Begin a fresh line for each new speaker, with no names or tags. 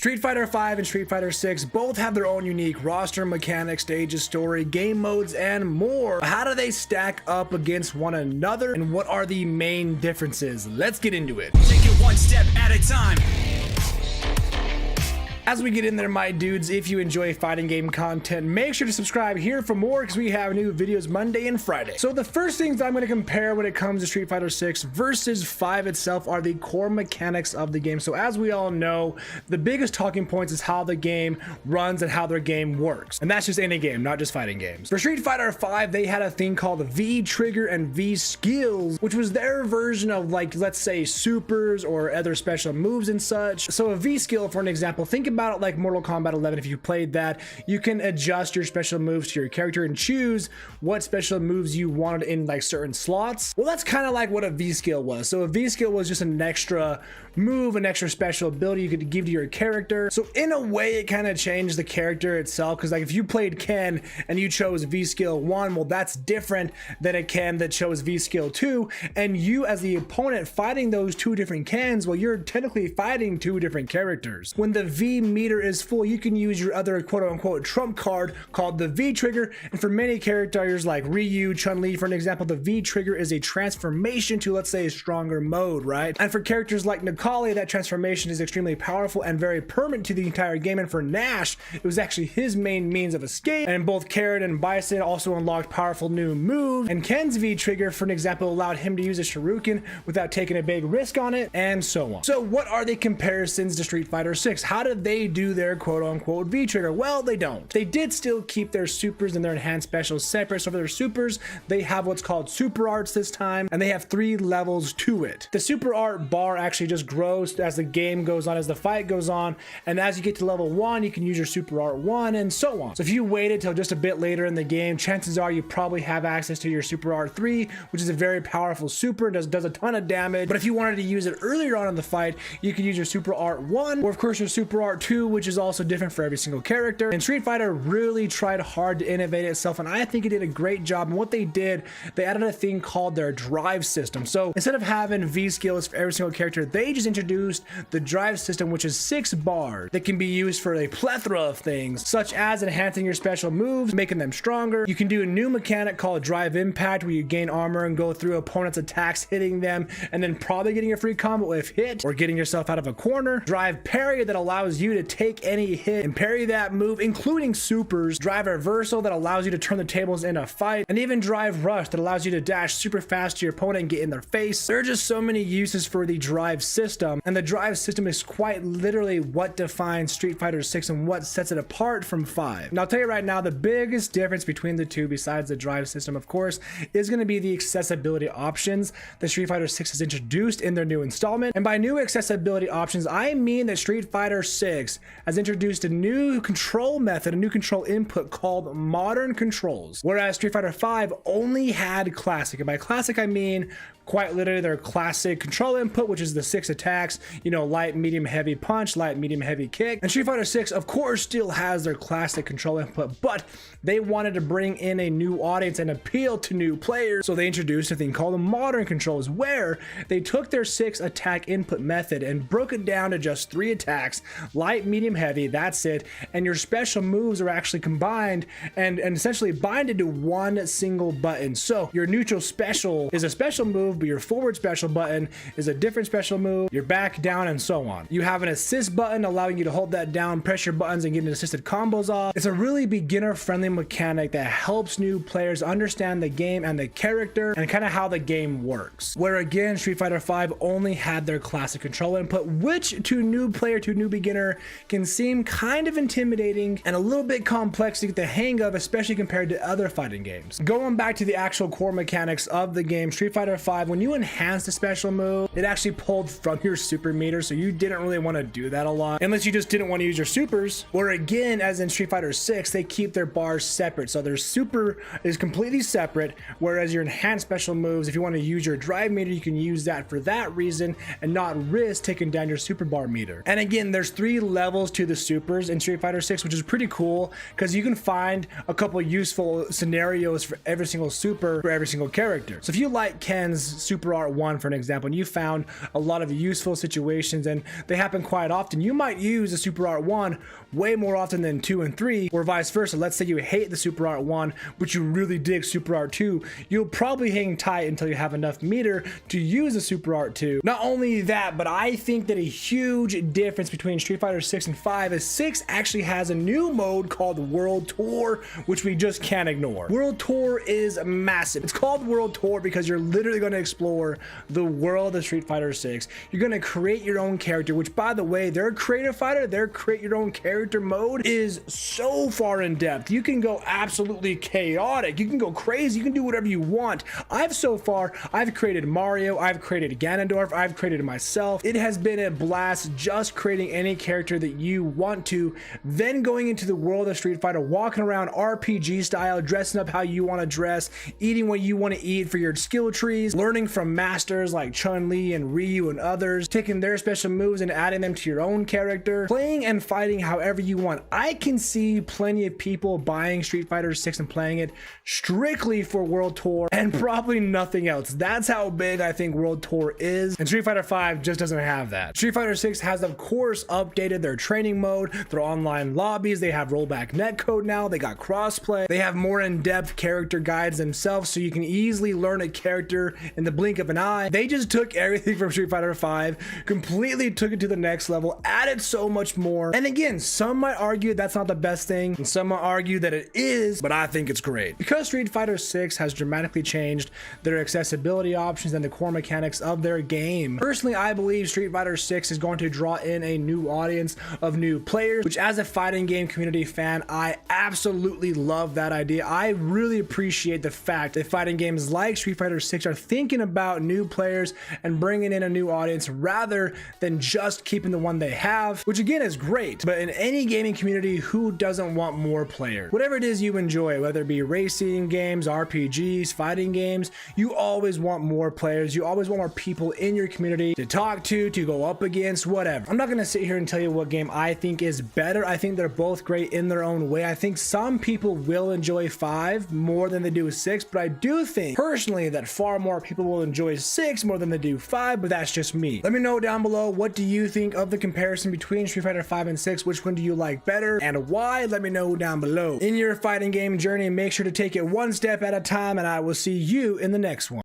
Street Fighter V and Street Fighter VI both have their own unique roster, mechanics, stages, story, game modes, and more. How do they stack up against one another, and what are the main differences? Let's get into it.
Take it one step at a time.
As we get in there, my dudes, if you enjoy fighting game content, make sure to subscribe here for more because we have new videos Monday and Friday. So the first things I'm going to compare when it comes to Street Fighter 6 versus 5 itself are the core mechanics of the game. So as we all know, the biggest talking points is how the game runs and how their game works. And that's just any game, not just fighting games. For Street Fighter 5, they had a thing called V Trigger and V Skills, which was their version of, like, let's say supers or other special moves and such. So a V skill, for an example, think about it like Mortal Kombat 11. If you played that, you can adjust your special moves to your character and choose what special moves you wanted in like certain slots. Well, that's kind of like what a V skill was. So a V skill was just an extra move, an extra special ability you could give to your character. So in a way, it kind of changed the character itself, because like if you played Ken and you chose V skill 1, well, that's different than a Ken that chose V skill 2, and you as the opponent fighting those two different Kens, well, you're technically fighting two different characters. When the V meter is full, you can use your other quote-unquote trump card called the V trigger, and for many characters like Ryu, Chun-Li, for an example, the V trigger is a transformation to, let's say, a stronger mode, right? And for characters like Necalli, that transformation is extremely powerful and very permanent to the entire game. And for Nash, it was actually his main means of escape, and both Carrot and Bison also unlocked powerful new moves, and Ken's V trigger, for an example, allowed him to use a shuriken without taking a big risk on it, and so on. So what are the comparisons to Street Fighter 6? How did they do their quote-unquote V trigger? Well, they don't. They did still keep their supers and their enhanced specials separate. So for their supers, they have what's called super arts this time, and they have 3 levels to it. The super art bar actually just grows as the game goes on, as the fight goes on, and as you get to level 1, you can use your super art 1 and so on. So if you waited till just a bit later in the game, chances are you probably have access to your super art 3, which is a very powerful super, does a ton of damage. But if you wanted to use it earlier on in the fight, you could use your super art 1, or of course your super art 2, which is also different for every single character. And Street Fighter really tried hard to innovate itself, and I think it did a great job. And what they did, they added a thing called their drive system. So instead of having V skills for every single character, they just introduced the drive system, which is 6 bars that can be used for a plethora of things, such as enhancing your special moves, making them stronger. You can do a new mechanic called drive impact, where you gain armor and go through opponents' attacks, hitting them, and then probably getting a free combo if hit, or getting yourself out of a corner. Drive parry, that allows you to take any hit and parry that move, including supers. Drive reversal, that allows you to turn the tables in a fight, and even drive rush, that allows you to dash super fast to your opponent and get in their face. There are just so many uses for the drive system, and the drive system is quite literally what defines Street Fighter 6 and what sets it apart from 5. And I'll tell you right now, the biggest difference between the two, besides the drive system, of course, is going to be the accessibility options that Street Fighter 6 has introduced in their new installment. And by new accessibility options, I mean that Street Fighter 6 has introduced a new control method, a new control input called modern controls, whereas Street Fighter 5 only had classic. And by classic, I mean quite literally their classic control input, which is the 6 attacks, you know, light, medium, heavy punch, light, medium, heavy kick. And Street Fighter 6, of course, still has their classic control input, but they wanted to bring in a new audience and appeal to new players. So they introduced a thing called the modern controls, where they took their 6 attack input method and broke it down to just 3 attacks, light, medium, heavy, that's it. And your special moves are actually combined and essentially binded to one single button. So your neutral special is a special move, but your forward special button is a different special move, your back, down, and so on. You have an assist button allowing you to hold that down, press your buttons, and get assisted combos off. It's a really beginner-friendly mechanic that helps new players understand the game and the character and kind of how the game works. Where again, Street Fighter 5 only had their classic control input, which to new player, to new beginner, can seem kind of intimidating and a little bit complex to get the hang of, especially compared to other fighting games. Going back to the actual core mechanics of the game, Street Fighter 5, when you enhanced a special move, it actually pulled from your super meter, so you didn't really want to do that a lot unless you just didn't want to use your supers. Or again, as in Street Fighter 6, they keep their bars separate, so their super is completely separate, whereas your enhanced special moves, if you want to use your drive meter, you can use that for that reason and not risk taking down your super bar meter. And again, there's 3 levels to the supers in Street Fighter 6, which is pretty cool because you can find a couple useful scenarios for every single super for every single character. So if you like Ken's Super Art 1 for an example, and you found a lot of useful situations, and they happen quite often, you might use the Super Art 1 way more often than 2 and 3, or vice versa. Let's say you hate the Super Art 1, but you really dig Super Art 2, you'll probably hang tight until you have enough meter to use the Super Art 2. Not only that, but I think that a huge difference between Street Fighter 6 and 5 is 6 actually has a new mode called World Tour, which we just can't ignore. World Tour is massive. It's called World Tour because you're literally going to explore the world of Street Fighter 6. You're going to create your own character, which, by the way, their creative fighter, their create your own character mode is so far in depth. You can go absolutely chaotic. You can go crazy. You can do whatever you want. I've created Mario. I've created Ganondorf. I've created myself. It has been a blast just creating any character that you want to, then going into the world of Street Fighter, walking around RPG style, dressing up how you want to dress, eating what you want to eat for your skill trees, learning from masters like Chun-Li and Ryu and others, taking their special moves and adding them to your own character, playing and fighting however you want. I can see plenty of people buying Street Fighter 6 and playing it strictly for World Tour and probably nothing else. That's how big I think World Tour is, and Street Fighter 5 just doesn't have that. Street Fighter 6 has, of course, updated their training mode, their online lobbies, they have rollback netcode now, they got crossplay, they have more in-depth character guides themselves so you can easily learn a character in the blink of an eye. They just took everything from Street Fighter 5, completely took it to the next level, added so much more, and again, some might argue that's not the best thing, and some might argue that it is, but I think it's great. Because Street Fighter 6 has dramatically changed their accessibility options and the core mechanics of their game, personally, I believe Street Fighter 6 is going to draw in a new audience of new players, which as a fighting game community fan, I absolutely love that idea. I really appreciate the fact that fighting games like Street Fighter 6 are thinking about new players and bringing in a new audience rather than just keeping the one they have, which again is great, but in any gaming community, who doesn't want more players? Whatever it is you enjoy, whether it be racing games, RPGs, fighting games, you always want more players. You always want more people in your community to talk to go up against, whatever. I'm not going to sit here and tell you what game I think is better. I think they're both great in their own way. I think some people will enjoy 5 more than they do 6, but I do think personally that far more people will enjoy 6 more than they do 5, but that's just me. Let me know down below, what do you think of the comparison between Street Fighter 5 and 6? Which one do you like better and why? Let me know down below. In your fighting game journey, make sure to take it one step at a time, and I will see you in the next one.